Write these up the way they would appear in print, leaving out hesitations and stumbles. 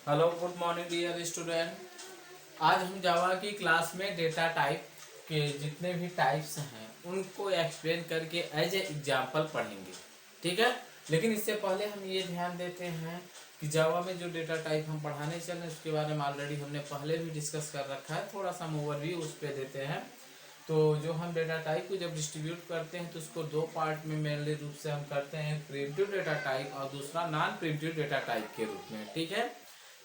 Hello good morning dear student. आज हम जावा की क्लास में डेटा टाइप के जितने भी टाइप्स हैं उनको एक्सप्लेन करके एज ए एग्जाम्पल पढ़ेंगे। ठीक है, लेकिन इससे पहले हम ये ध्यान देते हैं कि जावा में जो डेटा टाइप हम पढ़ाने चल रहे हैं उसके बारे में ऑलरेडी हमने पहले भी डिस्कस कर रखा है। थोड़ा सा हम ओवरव्यू उस पर देते हैं। तो जो हम डेटा टाइप को जब डिस्ट्रीब्यूट करते हैं तो उसको दो पार्ट में मेनली रूप से हम करते हैं, प्रिमिटिव डेटा टाइप और दूसरा नॉन प्रिमिटिव डेटा टाइप के रूप में। ठीक है,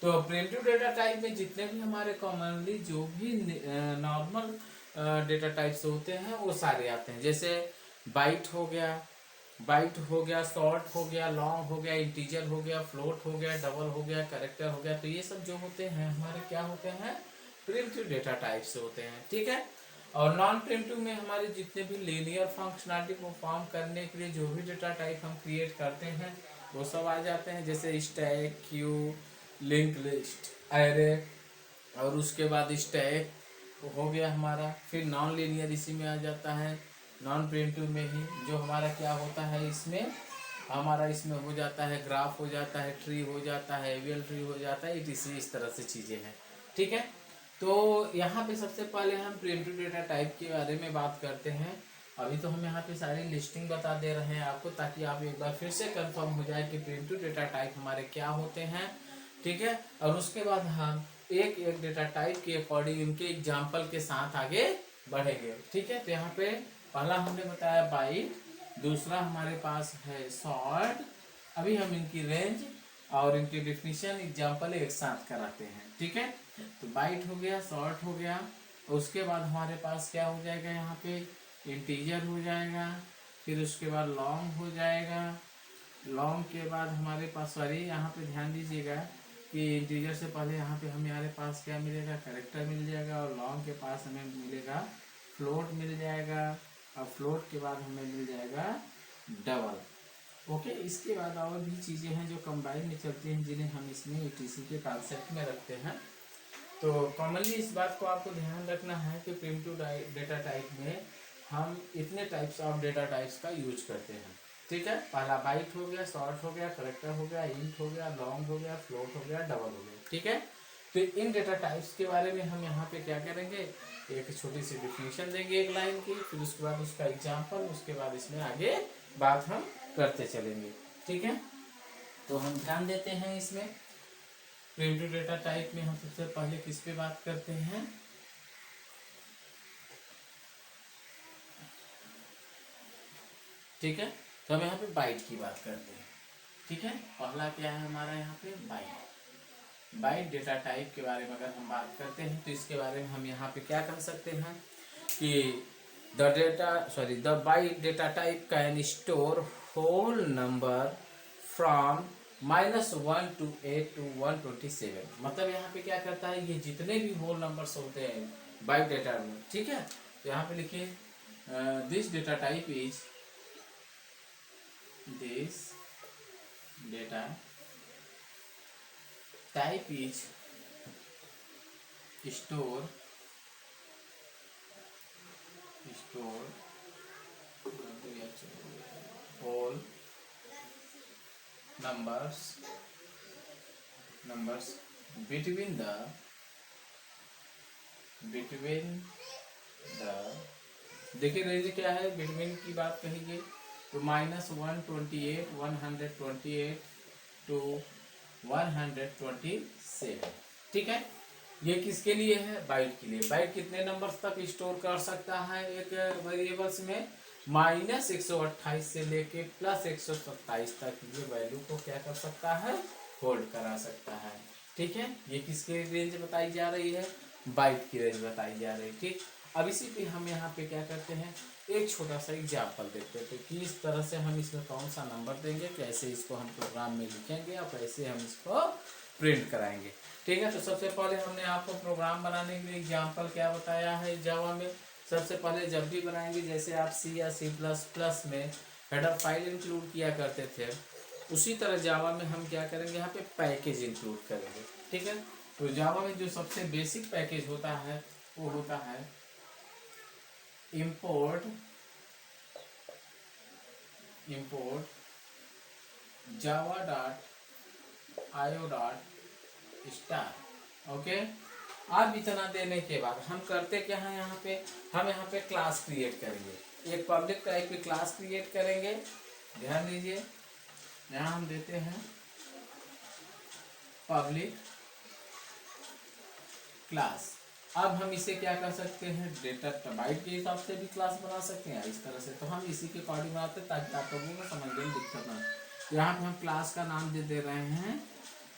तो प्रिमिटिव डेटा टाइप में जितने भी हमारे कॉमनली जो भी नॉर्मल डेटा टाइप्स होते हैं वो सारे आते हैं। जैसे बाइट हो गया, शॉर्ट हो गया, लॉन्ग हो गया, इंटीजर हो गया, फ्लोट हो गया, डबल हो गया, कैरेक्टर हो गया। तो ये सब जो होते हैं हमारे क्या होते हैं, प्रिमिटिव डेटा टाइप से होते हैं। ठीक है, और नॉन प्रिमिटिव में हमारे जितने भी लीनियर फंक्शनलिटी को परफॉर्म करने के लिए जो भी डेटा टाइप हम क्रिएट करते हैं वो सब आ जाते हैं। जैसे stack, Q, link list, array, और उसके बाद स्टैक हो गया हमारा। फिर नॉन लीनियर इसी में आ जाता है, नॉन प्रिमिटिव में ही जो हमारा क्या होता है, इसमें हमारा इसमें हो जाता है ग्राफ, हो जाता है ट्री, हो जाता है एवियल ट्री, हो जाता है इटीसी, इस तरह से चीज़ें हैं। ठीक है, तो यहाँ पे सबसे पहले हम प्रिमिटिव डेटा टाइप के बारे में बात करते हैं। अभी तो हम यहाँ पे सारी लिस्टिंग बता दे रहे हैं आपको, ताकि आप एक बार फिर से कंफर्म हो जाए कि प्रिमिटिव डेटा टाइप हमारे क्या होते हैं। ठीक है, और उसके बाद हम एक एक डेटा टाइप के अकॉर्डिंग उनके एग्जाम्पल के साथ आगे बढ़ेंगे। ठीक है, तो यहाँ पे पहला हमने बताया बाइट, दूसरा हमारे पास है शॉर्ट। अभी हम इनकी रेंज और इनकी डिफिनीशन एग्जाम्पल एक साथ कराते हैं। ठीक है, तो बाइट हो गया, शॉर्ट हो गया, उसके बाद हमारे पास क्या हो जाएगा, यहाँ पे इंटीजर हो जाएगा, फिर उसके बाद लॉन्ग हो जाएगा। लॉन्ग के बाद हमारे पास, सॉरी यहाँ पे ध्यान दीजिएगा कि इंटीजर से पहले यहाँ पे हमारे पास क्या मिलेगा, कैरेक्टर मिल जाएगा, और लॉन्ग के पास हमें मिलेगा फ्लोट मिल जाएगा, और फ्लोट के बाद हमें मिल जाएगा डबल। ओके, इसके बाद और भी चीज़ें हैं जो कंबाइन में चलती हैं जिन्हें हम इसमें ईटीसी के कॉन्सेप्ट में रखते हैं। तो कॉमनली इस बात को आपको ध्यान रखना है कि प्रिमिटिव डेटा टाइप में हम इतने टाइप्स ऑफ डेटा टाइप्स का यूज करते हैं। ठीक है, पहला बाइट हो गया, शॉर्ट हो गया, करेक्टर हो गया, इंट हो गया, लॉन्ग हो गया, फ्लोट हो गया, डबल हो गया। ठीक है, तो इन डेटा टाइप्स के बारे में हम यहाँ पे क्या करेंगे, एक छोटी सी डिफिनीशन देंगे एक लाइन की, फिर उसके बाद उसका एग्जाम्पल, उसके बाद इसमें आगे बात हम करते चलेंगे। ठीक है, तो हम ध्यान देते हैं इसमें प्रिमिटिव डेटा टाइप में हम सबसे पहले किस पे बात करते हैं, ठीक है, तो हम यहाँ पे बाइट की बात करते हैं। ठीक है, पहला क्या है हमारा यहाँ पे बाइट डेटा टाइप के बारे में अगर हम बात करते हैं तो इसके बारे में हम यहाँ पे क्या कह सकते हैं कि the byte data type can store whole number from -1 to 8 to 127। मतलब यहाँ पे क्या करता है, ये जितने भी होल नंबर्स होते हैं बाइट डेटा में। ठीक है, तो यहाँ पे लिखिए this data type is this data type is store whole numbers between the देखिए रेंज क्या है, बिटवीन की बात कहेंगे तो -128 128 टू 127। ठीक है, ये किसके लिए है, बाइट के लिए। बाइट कितने नंबर्स तक स्टोर कर सकता है एक वेरिएबल्स में, -128 से लेके +127 तक ये वैल्यू को क्या कर सकता है, होल्ड करा सकता है। ठीक है, ये किसकी रेंज बताई जा रही है, बाइट की रेंज बताई जा रही है। ठीक, अब इसी पे हम यहाँ पे क्या करते हैं, एक छोटा सा एग्जाम्पल देखते हैं कि इस तरह से हम इसमें कौन सा नंबर देंगे, कैसे इसको हम प्रोग्राम में लिखेंगे और कैसे हम इसको प्रिंट कराएंगे। ठीक है, तो सबसे पहले हमने आपको प्रोग्राम बनाने के लिए एग्जाम्पल क्या बताया है जावा में। सबसे पहले जब भी बनाएंगे, जैसे आप सी या C++ में हेडर फाइल इंक्लूड किया करते थे, उसी तरह जावा में हम क्या करेंगे, यहाँ पे पैकेज इंक्लूड करेंगे। ठीक है, तो जावा में जो सबसे बेसिक पैकेज होता है वो होता है import java.io स्टार। ओके, अब इतना देने के बाद हम करते क्या है यहाँ पे, हम यहाँ पे क्लास क्रिएट करेंगे, एक पब्लिक टाइप की क्लास क्रिएट करेंगे। ध्यान दीजिए, यहाँ हम देते हैं पब्लिक क्लास। अब हम इसे क्या कर सकते हैं, डेटा बाइट के हिसाब से भी क्लास बना सकते हैं इस तरह से, तो हम इसी के अकॉर्डिंग बनाते हैं ताकि आप लोगों को समझने में दिक्कत ना हो। यहाँ पे हम क्लास का नाम दे रहे हैं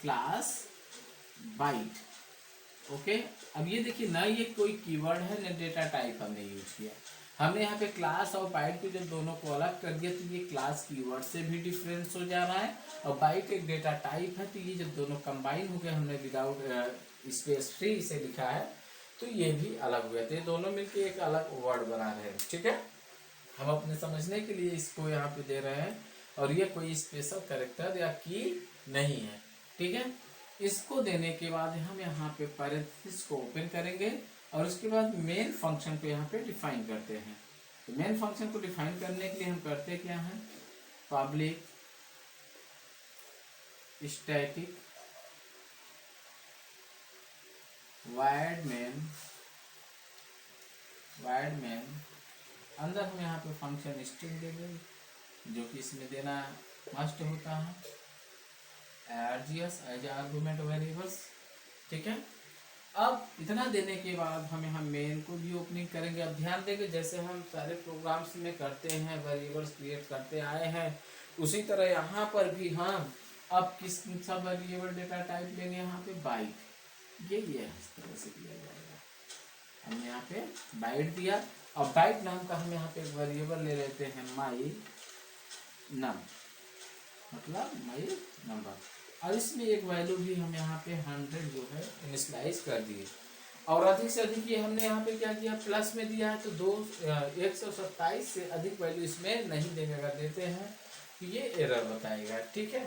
क्लास बाइट। ओके, अब ये देखिए ना, ये कोई कीवर्ड है ना डेटा टाइप हमने यूज किया, हमने यहाँ पे क्लास और बाइट को जब दोनों को अलग कर दिया तो ये क्लास कीवर्ड से भी डिफरेंस हो जा रहा है, और बाइट एक डेटा टाइप है, तो ये जब दोनों कंबाइन हो गए, हमने विदाउट स्पेस फ्री इसे लिखा है, तो ये भी अलग हुए, तो ये दोनों मिलकर एक अलग वर्ड बना रहे हैं। ठीक है, हम अपने समझने के लिए इसको यहाँ पे दे रहे हैं, और ये कोई स्पेशल कैरेक्टर या की नहीं है। ठीक है, इसको देने के बाद हम यहाँ पे पैरेंथेसिस को ओपन करेंगे, और उसके बाद मेन फंक्शन को यहाँ पे डिफाइन करते हैं। तो मेन फंक्शन को डिफाइन करने के लिए हम करते क्या हैं, पब्लिक स्टैटिक वाइड मेन अंदर हम यहाँ पे फंक्शन स्ट्रिंग देंगे, जो कि इसमें देना मस्ट होता है, आरजीएस एज आर्गुमेंट वेरिएबल्स। ठीक है, अब इतना देने के बाद हम यहाँ मेन को भी ओपनिंग करेंगे। अब ध्यान देंगे, जैसे हम सारे प्रोग्राम्स में करते हैं, वेरिएबल्स क्रिएट करते आए हैं, उसी तरह यहाँ पर भी हम अब किस सा वेरिएबल डेटा टाइप लेंगे, यहाँ पे बाइट, ये इस तरह से किया जाएगा। हमने यहाँ पे बाइट दिया, और बाइट नाम का हम यहाँ पे एक वेरिएबल ले लेते हैं माई नम, मतलब माई नंबर, और इसमें एक वैल्यू भी हम यहाँ पे 100 जो है इनिशियलाइज कर दिए, और अधिक से अधिक ये हमने यहाँ पे क्या किया, प्लस में दिया है, तो 127 से अधिक वैल्यू इसमें नहीं देंगे, अगर देते हैं तो ये एरर बताएगा। ठीक है,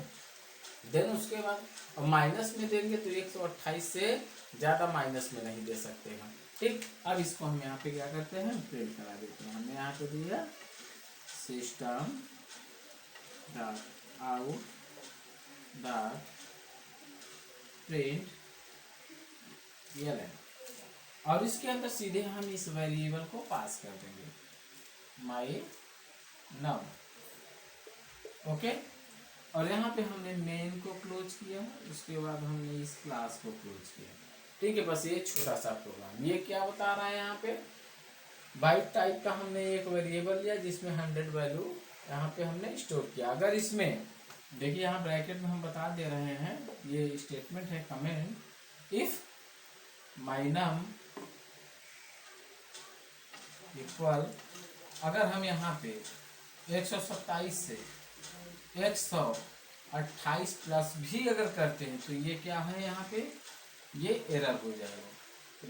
देन उसके बाद अब माइनस में देंगे तो 128 से ज़्यादा माइनस में नहीं दे सकते हैं। ठीक, अब इसको हम यहाँ पे क्या करते हैं, प्रिंट करा देते हैं। हमने यहाँ पे दिया system dot out dot println, और इसके अंदर सीधे हम इस वेरिएबल को पास कर देंगे, माई नम। ओके, और यहाँ पे हमने मेन को क्लोज किया, उसके बाद हमने इस क्लास को क्लोज किया। ठीक है, बस ये छोटा सा प्रोग्राम, ये क्या बता रहा है, यहाँ पे बाइट टाइप का हमने एक वेरिएबल लिया जिसमें 100 वैल्यू यहाँ पे हमने स्टोर किया। अगर इसमें देखिए, यहाँ ब्रैकेट में हम बता दे रहे हैं, ये स्टेटमेंट है comment, if my num equal, अगर हम यहाँ पे 127 से 128 प्लस भी अगर करते हैं तो ये क्या है, यहाँ पे ये एरर हो जाएगा,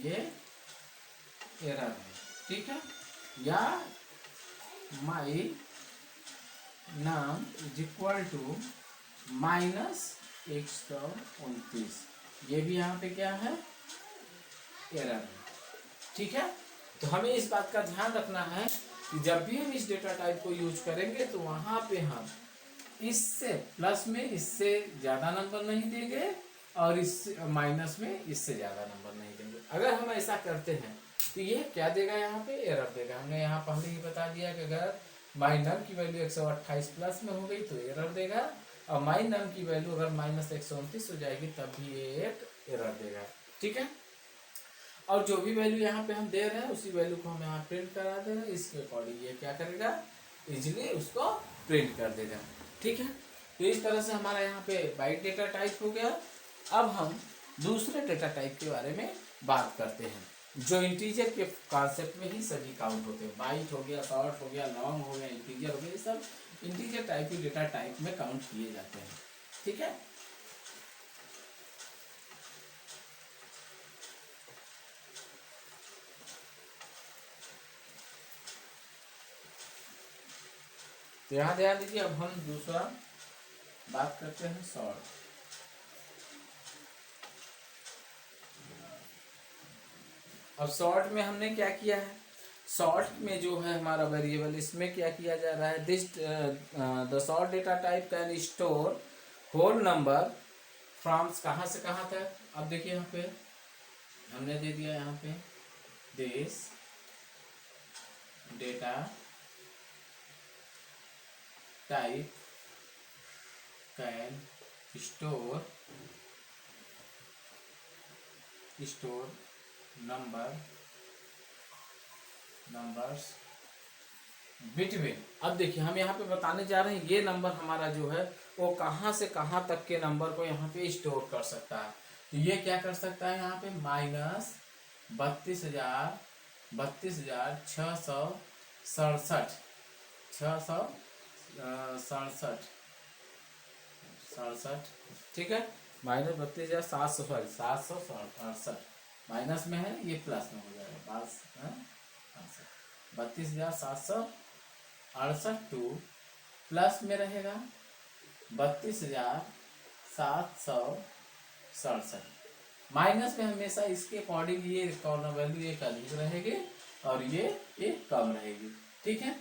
ये एरर है। ठीक है, या माई नाम इज इक्वल टू -129, ये भी यहाँ पे क्या है, एरर है। ठीक है, तो हमें इस बात का ध्यान रखना है कि जब भी हम इस डेटा टाइप को यूज करेंगे तो वहाँ पे हम इससे प्लस में इससे ज़्यादा नंबर नहीं देंगे, और इस माइनस में इससे ज़्यादा नंबर नहीं देंगे। अगर हम ऐसा करते हैं तो ये क्या देगा, यहाँ पे एरर देगा। हमने यहाँ पहले ही बता दिया कि अगर माई नम की वैल्यू 128 प्लस में हो गई तो एरर देगा, और माई नम की वैल्यू अगर -129 हो जाएगी तब भी ये एक एरर देगा। ठीक है, और जो भी वैल्यू यहाँ पे हम दे रहे हैं उसी वैल्यू को हम यहाँ प्रिंट करा दे रहे हैं, इसके अकॉर्डिंग ये क्या करेगा, इजीली उसको प्रिंट कर देगा। ठीक है, तो इस तरह से हमारा यहाँ पे बाइट डेटा टाइप हो गया। अब हम दूसरे डेटा टाइप के बारे में बात करते हैं, जो इंटीजर के कॉन्सेप्ट में ही सभी काउंट होते हैं। बाइट हो गया, शॉर्ट हो गया, लॉन्ग हो गया, इंटीजर हो गया, ये सब इंटीजर टाइप के डेटा टाइप में काउंट किए जाते हैं। ठीक है, तो यहाँ ध्यान दीजिए, अब हम दूसरा बात करते हैं शॉर्ट। अब शॉर्ट में हमने क्या किया है, शॉर्ट में जो है हमारा वेरिएबल, इसमें क्या किया जा रहा है, this the short data type can store whole number from कहाँ से कहाँ तक। अब देखिए यहाँ पे हमने दे दिया यहाँ पे this data type can store numbers between. अब देखिए हम यहाँ पे बताने जा रहे हैं ये नंबर हमारा जो है वो कहाँ से कहाँ तक के नंबर को यहाँ पे स्टोर कर सकता है। तो ये क्या कर सकता है यहाँ पे -32,667 ठीक है, -32,700 माइनस में है, ये प्लस में हो जाएगा 32,768 टू प्लस में रहेगा 32,767, माइनस में हमेशा इसके अकॉर्डिंग ये कॉर्नर वैल्यू एक अधिक रहेगी और ये एक कम रहेगी। ठीक है,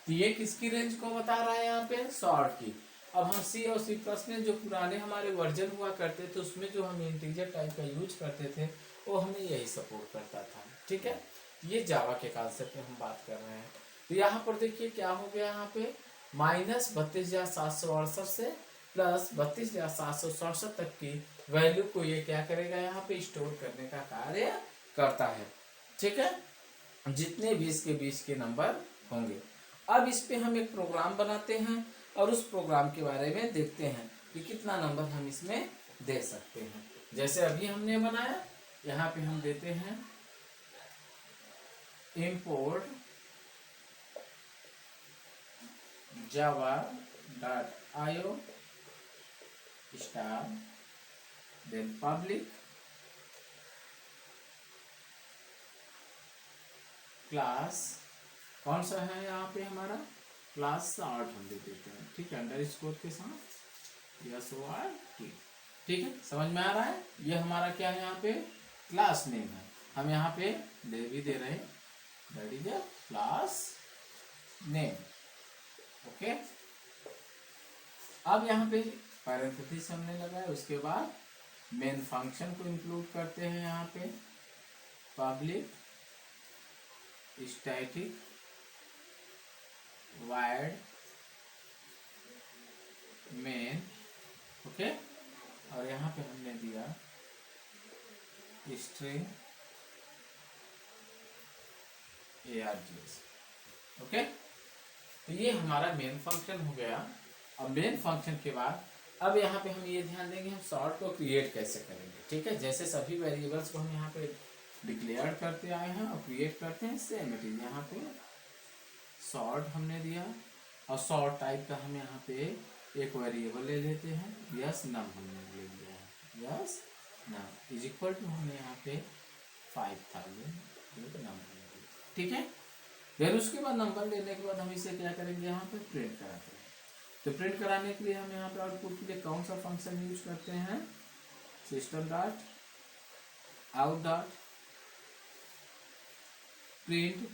तो ये किसकी रेंज को बता रहा है यहाँ पे, शॉर्ट की। अब हम सी और सी प्लस में जो पुराने हमारे वर्जन हुआ करते थे उसमें जो हम इंटीजर टाइप का यूज करते थे वो हमें यही सपोर्ट करता था। ठीक है, ये जावा के कॉन्सेप्ट में हम बात कर रहे हैं। तो यहाँ पर देखिए क्या हो गया, यहाँ पे -32,768 से प्लस 32,767 तक की वैल्यू को ये क्या करेगा, यहाँ पे स्टोर करने का कार्य करता है। ठीक है, जितने भी इसके बीच के नंबर होंगे। अब इस पे हम एक प्रोग्राम बनाते हैं और उस प्रोग्राम के बारे में देखते हैं कि कितना नंबर हम इसमें दे सकते हैं। जैसे अभी हमने बनाया, यहाँ पे हम देते हैं import java.io star then public class कौन सा है यहाँ पे हमारा, क्लास 8 हम दे देते हैं। ठीक है, अंडरस्कोर के साथ SORT। ठीक है, समझ में आ रहा है। ये हमारा क्या है, यहाँ पे क्लास नेम है, हम यहाँ पे दे रहे हैं that is a class name. Okay, अब यहाँ पे पैरेंथेसिस हमने लगाया, उसके बाद मेन फंक्शन को इंक्लूड करते हैं यहाँ पे public static wide main. Okay, और यहाँ पे हमने दिया स्ट्रिंग args। ओके, तो ये हमारा मेन फंक्शन हो गया। अब मेन फंक्शन के बाद अब यहाँ पे हम ये ध्यान देंगे हम सॉर्ट को क्रिएट कैसे करेंगे। ठीक है, जैसे सभी वेरिएबल्स को हम यहाँ पे डिक्लेयर करते आए हैं और क्रिएट करते हैं, सेम इट इज यहाँ पे सॉर्ट हमने दिया और सॉर्ट टाइप का हम यहाँ पे एक वेरिएबल ले लेते हैं, यस नम हमने ले लिया है, yes num is equal to हमने यहाँ पे 5000 नम। ठीक है, फिर उसके बाद नंबर लेने के बाद हम इसे क्या करेंगे, यहाँ पे प्रिंट कराते हैं। तो प्रिंट कराने के लिए हम यहाँ पे आउटपुट के लिए कौन सा फंक्शन यूज करते हैं, system dot out dot print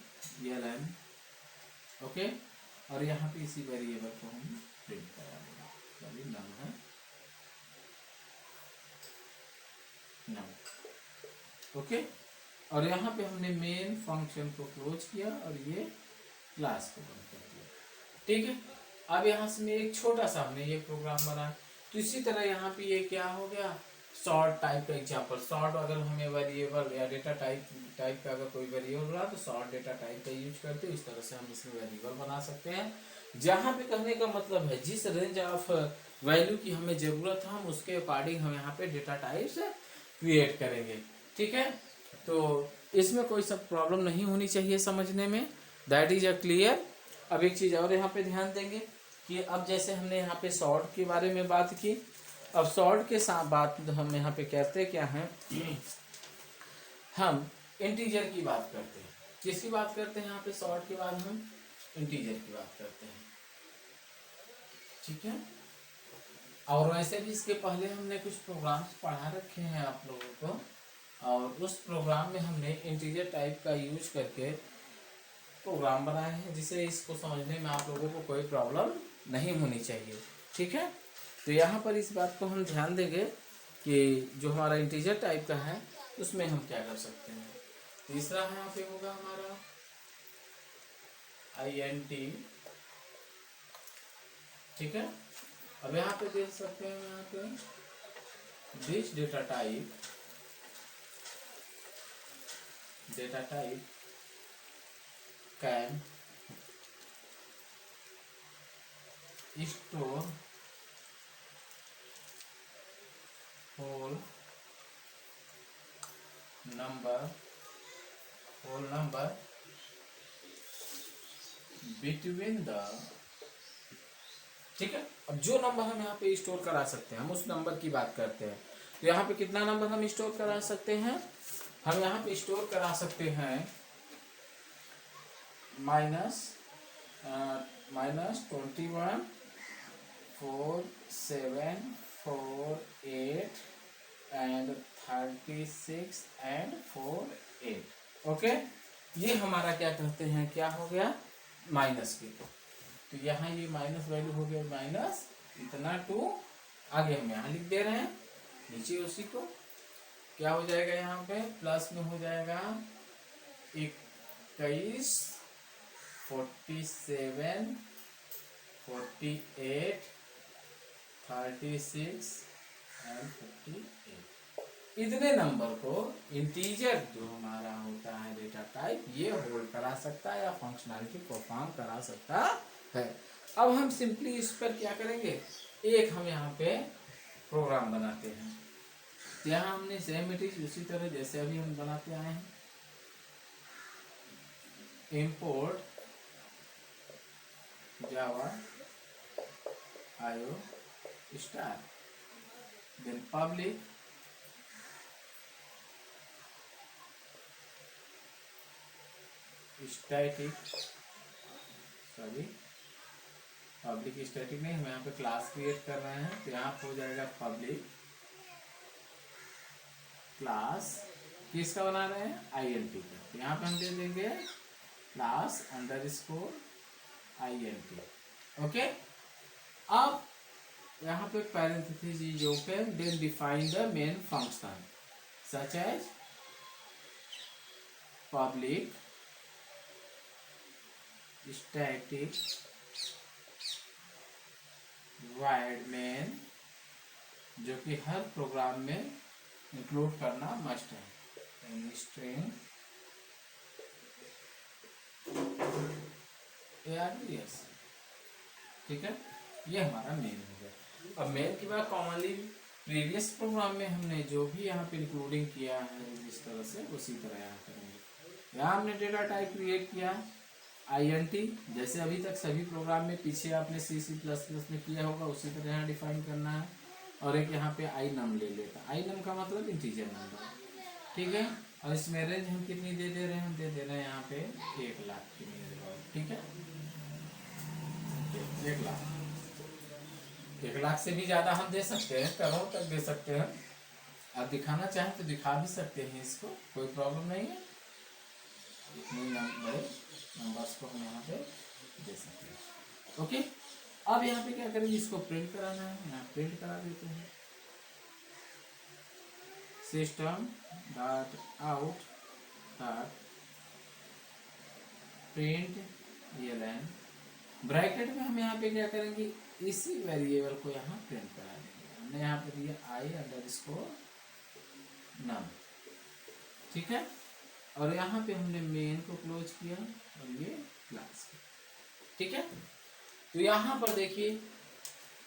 ln। Okay, और यहाँ पे इसी वेरिएबल को हम प्रिंट करा देंगे, नम है नम। ओके, और यहाँ पे हमने मेन फंक्शन को क्लोज किया और ये क्लास को बंद कर दिया। ठीक है, अब यहाँ से मैं एक छोटा सा हमने ये प्रोग्राम बनाया। तो इसी तरह यहाँ पे ये क्या हो गया, सॉर्ट टाइप का एग्जांपल। सॉर्ट अगर हमें वेरिएबल या डेटा टाइप का अगर कोई वेरिएबल रहा तो सॉर्ट डेटा टाइप का यूज करते हैं। इस तरह से हम इसमें वेरिएबल बना सकते हैं। जहाँ पे कहने का मतलब है जिस रेंज ऑफ वैल्यू की हमें जरूरत है हम उसके अकॉर्डिंग हम यहाँ पे डेटा टाइप्स क्रिएट करेंगे। ठीक है, तो इसमें कोई सब प्रॉब्लम नहीं होनी चाहिए समझने में, दैट इज अ क्लियर। अब एक चीज और यहाँ पे ध्यान देंगे कि अब जैसे हमने यहाँ पे सॉर्ट के बारे में बात की, अब सॉर्ट के साथ बात हम यहाँ पे कहते क्या हैं, हम इंटीजर की बात करते हैं। किसकी बात करते हैं, यहाँ पे सॉर्ट के बाद हम इंटीजर की बात करते हैं। ठीक है, और वैसे भी इसके पहले हमने कुछ प्रोग्राम्स पढ़ा रखे हैं आप लोगों को, और उस प्रोग्राम में हमने इंटीजर टाइप का यूज करके प्रोग्राम बनाए हैं, जिसे इसको समझने में आप लोगों को कोई प्रॉब्लम नहीं होनी चाहिए। ठीक है, तो यहाँ पर इस बात को हम ध्यान देंगे कि जो हमारा इंटीजर टाइप का है उसमें हम क्या कर सकते हैं। तीसरा यहाँ पे होगा हमारा INT, ठीक है। अब यहाँ पे देख सकते हैं, यहाँ पे this data type can store whole number between the, ठीक है। अब जो नंबर हम यहाँ पे स्टोर करा सकते हैं, हम उस नंबर की बात करते हैं। तो यहाँ पे कितना नंबर हम स्टोर करा सकते हैं, हम यहाँ पे स्टोर करा सकते हैं -21 4 7 4 8 and 36 and 4 8। ओके, ये हमारा क्या कहते हैं, क्या हो गया, माइनस के। तो यहाँ ये माइनस वैल्यू हो गया, माइनस इतना टू, आगे हम यहाँ लिख दे रहे हैं, नीचे उसी को क्या हो जाएगा, यहाँ पे प्लस में हो जाएगा 21 47 48 36 एंड 58। इतने नंबर को इंटीजर जो हमारा होता है डेटा टाइप, ये होल्ड करा सकता है या फंक्शनैलिटी परफॉर्म करा सकता है। अब हम सिंपली इस पर क्या करेंगे, एक हम यहाँ पे प्रोग्राम बनाते हैं। यहाँ हमने सेम इट इज उसी तरह जैसे अभी हम बनाते आए हैं, import java io star, then public static, public static नहीं, हम यहाँ पे क्लास क्रिएट कर रहे हैं, तो यहाँ हो जाएगा पब्लिक क्लास, किसका बना रहे हैं, INT का। तो यहाँ पे हम दे देंगे क्लास _ INT। ओके, अब यहाँ पे parenthesis is open, then define the main function such as public static void main, जो कि हर प्रोग्राम में इंक्लूड करना मस्ट है, स्ट्रिंग ARDS, ठीक है। ये हमारा मेन हो गया। अब मेन की बात कॉमनली प्रीवियस प्रोग्राम में हमने जो भी यहाँ पे इंक्लूडिंग किया है जिस तरह से, उसी तरह यहाँ करेंगे। यहाँ हमने डेटा टाइप क्रिएट किया INT, जैसे अभी तक सभी प्रोग्राम में पीछे आपने C++ में किया होगा उसी तरह यहाँ डिफाइन करना है। और एक यहाँ पे inum ले लेता, inum का मतलब इंटीजर नंबर, ठीक है। और इसमें रेंज हम कितनी दे दे रहे हैं, हम दे दे रहे हैं यहाँ पे 1 लाख की मेरे, ठीक है। 1 लाख, 1 लाख से भी ज़्यादा हम दे सकते हैं, करोड़ तक दे सकते हैं। आप दिखाना चाहें तो दिखा भी सकते हैं इसको, कोई प्रॉब्लम नहीं है। इतने नंबर्स को हम यहाँ पे दे सकते हैं। ओके, अब यहाँ पे क्या करेंगे, इसको प्रिंट कराना है, यहाँ प्रिंट करा देते हैं system dot out dot print ln, bracket में हम यहाँ पे क्या करेंगे, इसी वेरिएबल को यहाँ प्रिंट करा देंगे। हमने यहाँ पे दिया I_num, ठीक है। और यहाँ पे हमने मेन को क्लोज किया और ये क्लास, ठीक है। तो यहाँ पर देखिए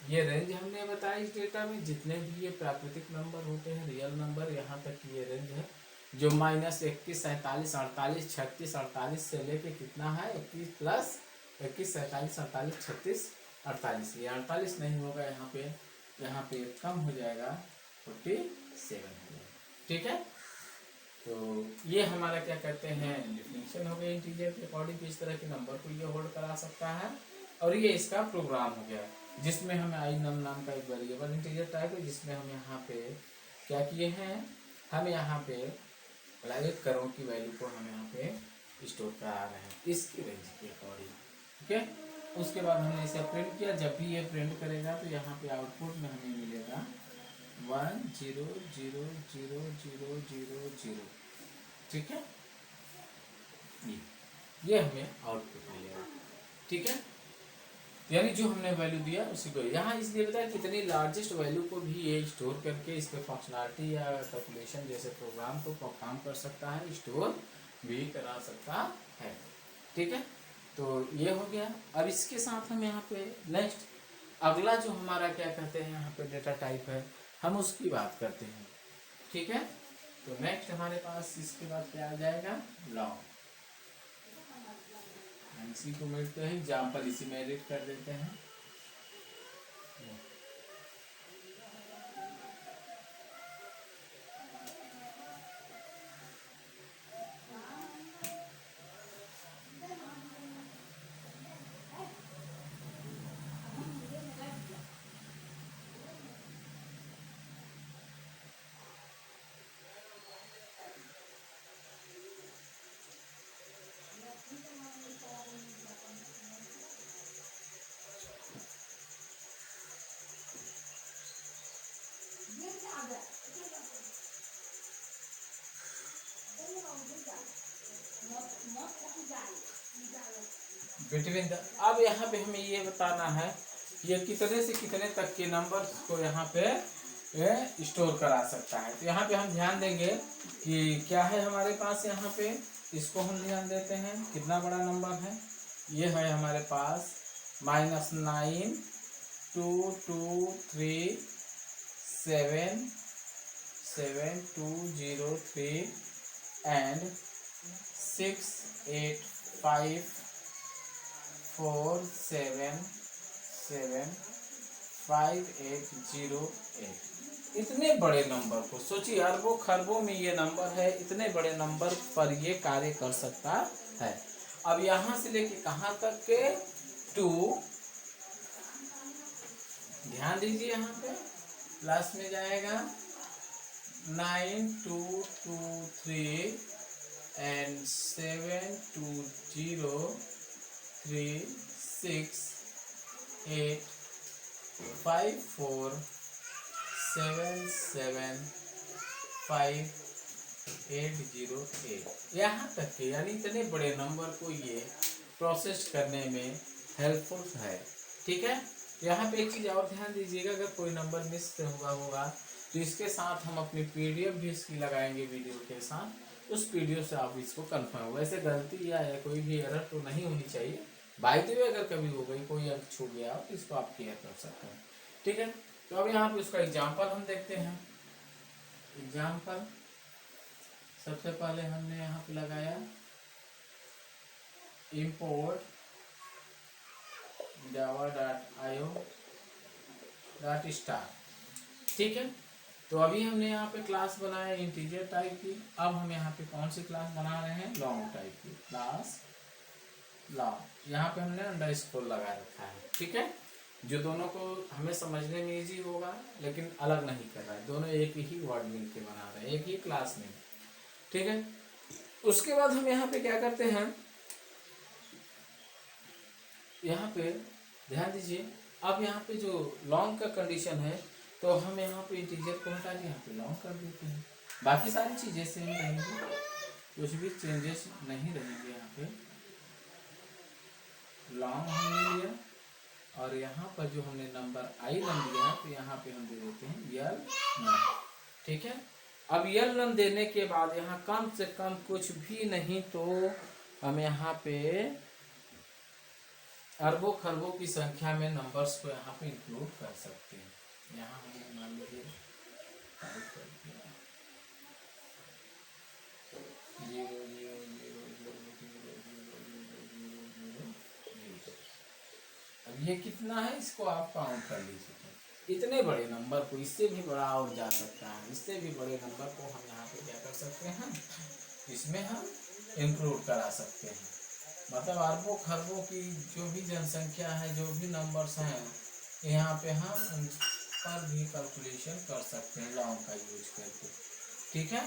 ये रेंज हमने बताया इस डेटा में, जितने भी ये प्राकृतिक नंबर होते हैं, रियल नंबर, यहाँ तक की ये रेंज है, जो -21 47 48 36 48 से लेके कितना है 21 प्लस 21 47 48 36 48, ये 48 नहीं होगा यहाँ पे कम हो जाएगा 47 हो जाएगा, ठीक है। तो ये हमारा क्या कहते हैं, डिफिनेशन हो गया इंटीजर के अकॉर्डिंग किस तरह के नंबर को ये होल्ड करा सकता है। और ये इसका प्रोग्राम हो गया, जिसमें हमें inum नाम का एक वेरिएबल इंटीजर टाइप है, जिसमें हम यहाँ पे क्या किए हैं, हम यहाँ पे 1 करोड़ की वैल्यू को हम यहाँ पे स्टोर करा रहे हैं इसकी रेंज के अकॉर्डिंग, ठीक है। उसके बाद हमने इसे प्रिंट किया, जब भी ये प्रिंट करेगा तो यहाँ पे आउटपुट में हमें मिलेगा 1 0 0 0 0 0। ठीक है, ये हमें आउटपुट मिलेगा। ठीक है, यानी जो हमने वैल्यू दिया उसी को यहाँ इसलिए बताया कितनी लार्जेस्ट वैल्यू को भी ये स्टोर करके इस पे फंक्शनलिटी या कैलकुलेशन जैसे प्रोग्राम को परफॉर्म कर सकता है, स्टोर भी करा सकता है। ठीक है, तो ये हो गया। अब इसके साथ हम यहाँ पे नेक्स्ट अगला जो हमारा क्या कहते हैं यहाँ पे डेटा टाइप है, हम उसकी बात करते हैं। ठीक है, तो नेक्स्ट हमारे पास इसके बाद क्या आ जाएगा, लॉन्ग। इसी को मिलते हैं एग्जाम्पल, इसी में एडिट कर देते हैं। बिटवीन द, अब यहाँ पे हमें ये बताना है ये कितने से कितने तक के नंबर को यहाँ पे स्टोर करा सकता है। तो यहाँ पे हम ध्यान देंगे कि क्या है हमारे पास यहाँ पे, इसको हम ध्यान देते हैं कितना बड़ा नंबर है। ये है हमारे पास -9 2 2 3 7 7 2 0 3 and 6 8 5 4 7 7 5 8 0 8। इतने बड़े नंबर को सोचिए, अरबों खरबों में ये नंबर है, इतने बड़े नंबर पर ये कार्य कर सकता है। अब यहाँ से लेके कहाँ तक के 2, ध्यान दीजिए यहाँ पे प्लस में जाएगा 9 2 2 3 and 7 2 0 3 6 8 5 4 7 7 5 8 0 8। यहाँ तक के यानी इतने बड़े नंबर को ये प्रोसेस करने में हेल्पफुल है। ठीक है, यहाँ पे एक चीज़ और ध्यान दीजिएगा, अगर कोई नंबर मिस होगा तो इसके साथ हम अपनी पीडीएफ भी इसकी लगाएंगे वीडियो के साथ, उस पीडीएफ से आप इसको कंफर्म होगा। ऐसे गलती या कोई भी एरर तो नहीं होनी चाहिए। बाय द वे अगर कभी हो गई कोई अंक छूट गया तो इसको आप क्लियर कर सकते हैं। ठीक है, तो अब यहाँ पे उसका एग्जाम्पल हम देखते हैं। एग्जाम्पल सबसे पहले हमने यहाँ पे लगाया import java.io.star। ठीक है, तो अभी हमने यहाँ पे क्लास बनाया इंटीजर टाइप की। अब हम यहाँ पे कौन सी क्लास बना रहे हैं, लॉन्ग टाइप की क्लास लॉन्ग। यहाँ पे हमने अंडरस्कोर लगा रखा है। ठीक है, जो दोनों को हमें समझने में इजी होगा, लेकिन अलग नहीं कर रहा है, दोनों एक ही वर्ड मिल के बना रहे हैं, एक ही क्लास में। ठीक है, उसके बाद हम यहाँ पे क्या करते हैं, यहाँ पे ध्यान दीजिए। अब यहाँ पे जो लॉन्ग का कंडीशन है, तो हम यहाँ पे इंटीजर को हटा के यहाँ पे लॉन्ग कर देते हैं। बाकी सारी चीजें सेम रहेंगी, कुछ भी चेंजेस नहीं रहेंगे। यहाँ पे लॉन्ग हमने लिया और यहाँ पर जो हमने नंबर आई लन दिया तो यहाँ पे हम दे देते हैं यल नन। ठीक है, अब यल नन देने के बाद यहाँ कम से कम कुछ भी नहीं तो हम यहाँ पे अरबों खरबों की संख्या में नंबर्स को यहाँ पे इंक्लूड कर सकते हैं। यहाँ हमने मान लीजिए टाइप कर दिया 0 0 0 0 0 0 0 0। अब ये कितना है इसको आप काउंट कर लीजिए। इतने बड़े नंबर को इससे भी बड़ा और जा सकता है, इससे भी बड़े नंबर को हम यहाँ पे क्या कर सकते हैं, इसमें हम इंक्लूड करा सकते हैं। मतलब अरबों खरबों की जो भी जनसंख्या है, जो भी नंबर्स हैं, यहाँ पे हम उन पर भी कैलकुलेशन कर सकते हैं लॉन्ग का यूज करके। ठीक है,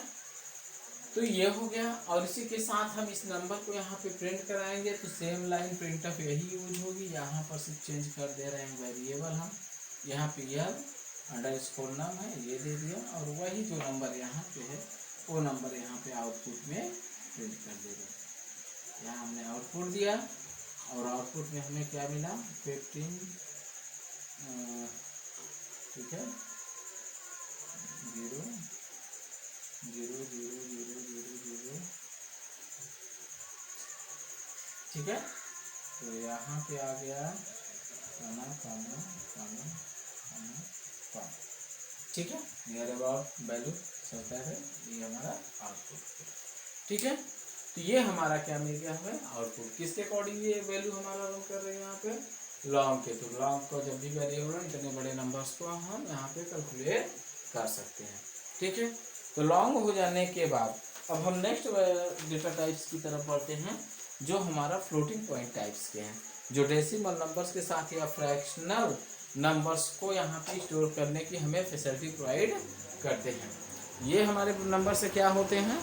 तो ये हो गया। और इसी के साथ हम इस नंबर को यहाँ पे प्रिंट कराएंगे तो सेम लाइन प्रिंटअप यही यूज होगी। यहाँ पर सिर्फ चेंज कर दे रहे हैं वेरिएबल हम, यहाँ पे यल अंडरस्कोर नाम है ये दे दिया, और वही जो नंबर यहाँ पे है वो नंबर यहाँ पे आउटपुट में प्रिंट कर देगा। यहाँ हमने आउटपुट दिया और आउटपुट में हमें क्या मिला 15, ठीक है 0 0 0 0 0 0, ठीक है। तो यहाँ पे आ गया काना काना काना काना काना, ठीक है। नियर अबाउट वैल्यू चलता है, ये हमारा आउटपुट, ठीक है। तो ये हमारा क्या मिल गया हमें आउटपुट, किसके अकॉर्डिंग ये वैल्यू हमारा हम कर रहे हैं यहाँ पे लॉन्ग के। तो लॉन्ग को जब भी वेरिएबल इतने बड़े नंबर्स को हम यहाँ पे कैलकुलेट कर सकते हैं, ठीक है। तो लॉन्ग हो जाने के बाद अब हम नेक्स्ट डेटा टाइप्स की तरफ बढ़ते हैं, जो हमारा फ्लोटिंग पॉइंट टाइप्स के हैं, जो डेसिमल नंबर्स के साथ या फ्रैक्शनल नंबर्स को यहाँ पे स्टोर करने की हमें फैसिलिटी प्रोवाइड करते हैं। ये हमारे नंबर से क्या होते हैं